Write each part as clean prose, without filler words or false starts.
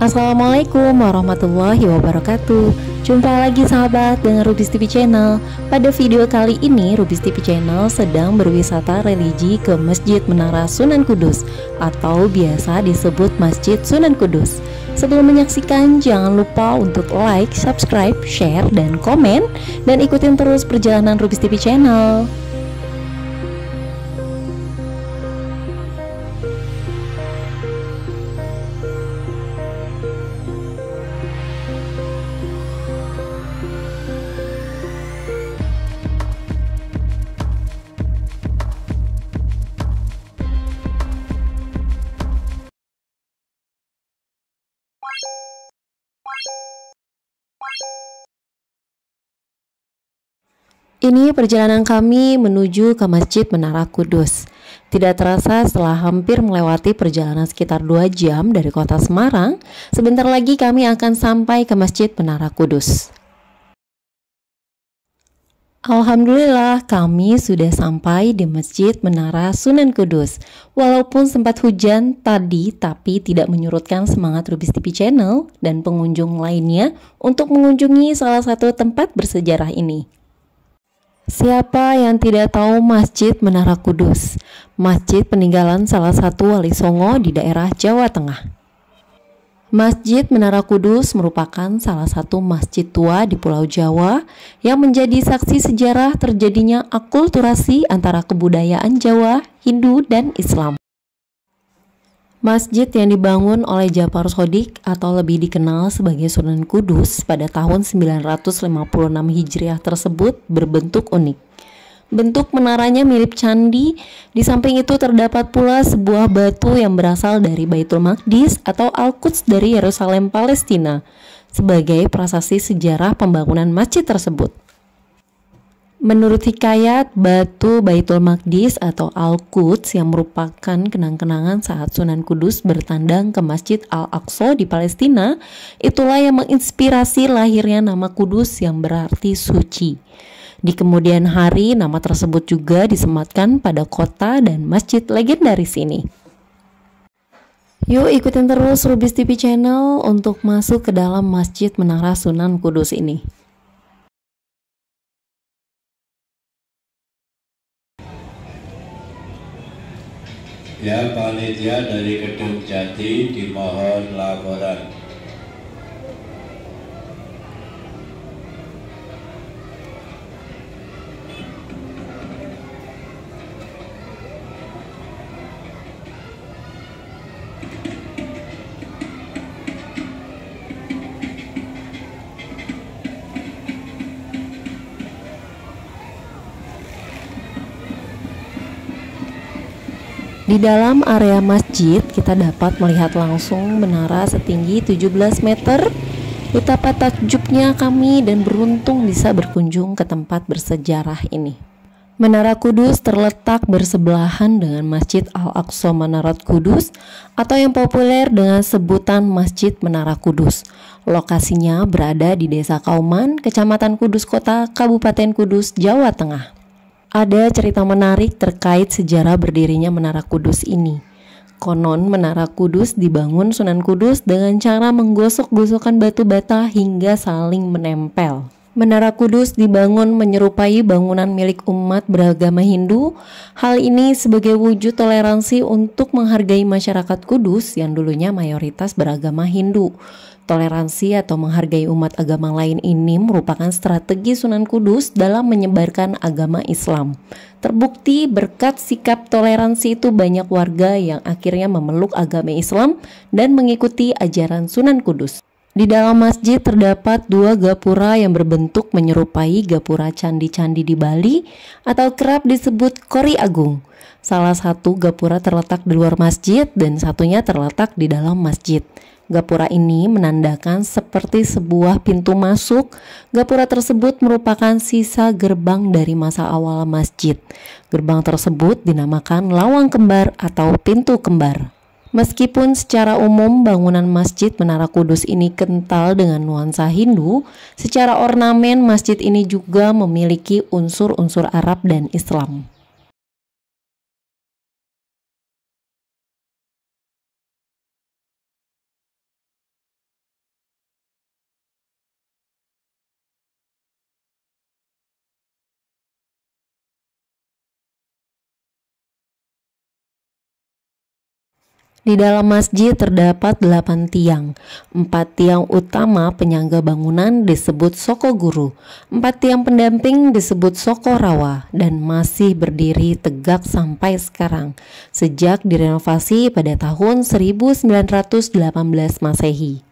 Assalamualaikum warahmatullahi wabarakatuh. Jumpa lagi sahabat dengan Rubis TV Channel. Pada video kali ini Rubis TV Channel sedang berwisata religi ke Masjid Menara Sunan Kudus atau biasa disebut Masjid Sunan Kudus. Sebelum menyaksikan, jangan lupa untuk like, subscribe, share, dan komen, dan ikutin terus perjalanan Rubis TV Channel. Ini perjalanan kami menuju ke Masjid Menara Kudus. Tidak terasa setelah hampir melewati perjalanan sekitar 2 jam dari kota Semarang, sebentar lagi kami akan sampai ke Masjid Menara Kudus. Alhamdulillah kami sudah sampai di Masjid Menara Sunan Kudus. Walaupun sempat hujan tadi, tapi tidak menyurutkan semangat Rubis TV Channel dan pengunjung lainnya untuk mengunjungi salah satu tempat bersejarah ini. Siapa yang tidak tahu Masjid Menara Kudus? Masjid peninggalan salah satu wali songo di daerah Jawa Tengah. Masjid Menara Kudus merupakan salah satu masjid tua di Pulau Jawa yang menjadi saksi sejarah terjadinya akulturasi antara kebudayaan Jawa, Hindu, dan Islam. Masjid yang dibangun oleh Ja'far Shodiq atau lebih dikenal sebagai Sunan Kudus pada tahun 956 Hijriah tersebut berbentuk unik. Bentuk menaranya mirip candi, di samping itu terdapat pula sebuah batu yang berasal dari Baitul Maqdis atau Al-Quds dari Yerusalem, Palestina, sebagai prasasti sejarah pembangunan masjid tersebut. Menurut hikayat, batu Baitul Maqdis atau Al-Quds yang merupakan kenang-kenangan saat Sunan Kudus bertandang ke Masjid Al-Aqsa di Palestina, itulah yang menginspirasi lahirnya nama Kudus yang berarti suci. Di kemudian hari, nama tersebut juga disematkan pada kota dan masjid legendaris ini. Yuk ikutin terus Rubis TV Channel untuk masuk ke dalam Masjid Menara Sunan Kudus ini. Ya, panitia dari Gedung Jati dimohon laporan. Di dalam area masjid kita dapat melihat langsung menara setinggi 17 meter. Betapa takjubnya kami dan beruntung bisa berkunjung ke tempat bersejarah ini. Menara Kudus terletak bersebelahan dengan Masjid Al-Aqsa Manarat Kudus atau yang populer dengan sebutan Masjid Menara Kudus. Lokasinya berada di Desa Kauman, Kecamatan Kudus Kota, Kabupaten Kudus, Jawa Tengah. Ada cerita menarik terkait sejarah berdirinya Menara Kudus ini. Konon Menara Kudus dibangun Sunan Kudus dengan cara menggosok-gosokkan batu bata hingga saling menempel. Menara Kudus dibangun menyerupai bangunan milik umat beragama Hindu. Hal ini sebagai wujud toleransi untuk menghargai masyarakat Kudus yang dulunya mayoritas beragama Hindu. Toleransi atau menghargai umat agama lain ini merupakan strategi Sunan Kudus dalam menyebarkan agama Islam. Terbukti berkat sikap toleransi itu banyak warga yang akhirnya memeluk agama Islam dan mengikuti ajaran Sunan Kudus. Di dalam masjid terdapat 2 gapura yang berbentuk menyerupai gapura candi-candi di Bali atau kerap disebut Kori Agung. Salah satu gapura terletak di luar masjid dan satunya terletak di dalam masjid. Gapura ini menandakan seperti sebuah pintu masuk. Gapura tersebut merupakan sisa gerbang dari masa awal masjid. Gerbang tersebut dinamakan Lawang Kembar atau Pintu Kembar. Meskipun secara umum bangunan Masjid Menara Kudus ini kental dengan nuansa Hindu, secara ornamen masjid ini juga memiliki unsur-unsur Arab dan Islam. Di dalam masjid terdapat 8 tiang. 4 tiang utama penyangga bangunan disebut soko guru, 4 tiang pendamping disebut soko rawa, dan masih berdiri tegak sampai sekarang, sejak direnovasi pada tahun 1918 Masehi.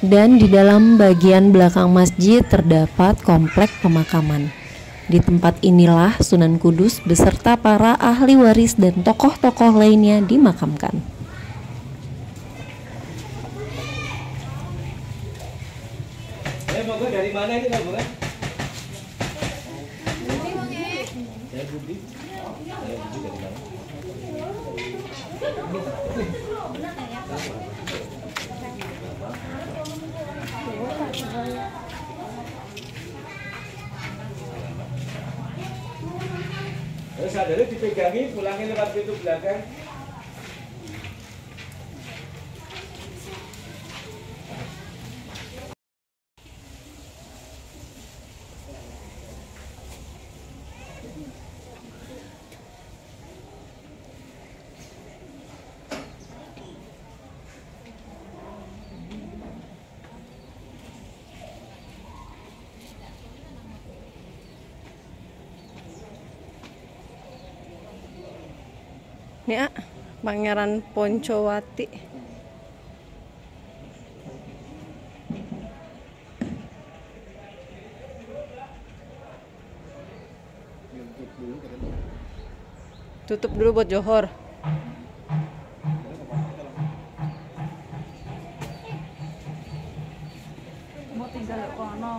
Dan di dalam bagian belakang masjid terdapat komplek pemakaman. Di tempat inilah Sunan Kudus beserta para ahli waris dan tokoh-tokoh lainnya dimakamkan. Dari mana ini Pak Bunga? Saya Budi. Saya Budi dari mana? Terus saudara dipegangi, pulangin lewat pintu belakang. Ini Pangeran Poncowati. Tutup dulu buat Johor. Mau tinggal di kono.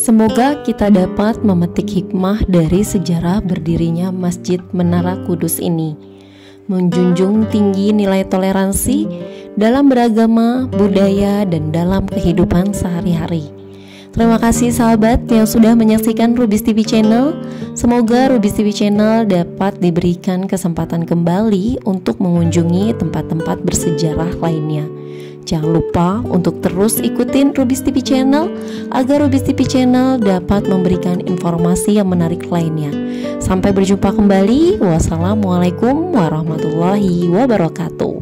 Semoga kita dapat memetik hikmah dari sejarah berdirinya Masjid Menara Kudus ini, menjunjung tinggi nilai toleransi dalam beragama, budaya, dan dalam kehidupan sehari-hari. Terima kasih sahabat yang sudah menyaksikan Rubis TV Channel. Semoga Rubis TV Channel dapat diberikan kesempatan kembali untuk mengunjungi tempat-tempat bersejarah lainnya. Jangan lupa untuk terus ikutin Rubis TV Channel agar Rubis TV Channel dapat memberikan informasi yang menarik lainnya. Sampai berjumpa kembali. Wassalamualaikum warahmatullahi wabarakatuh.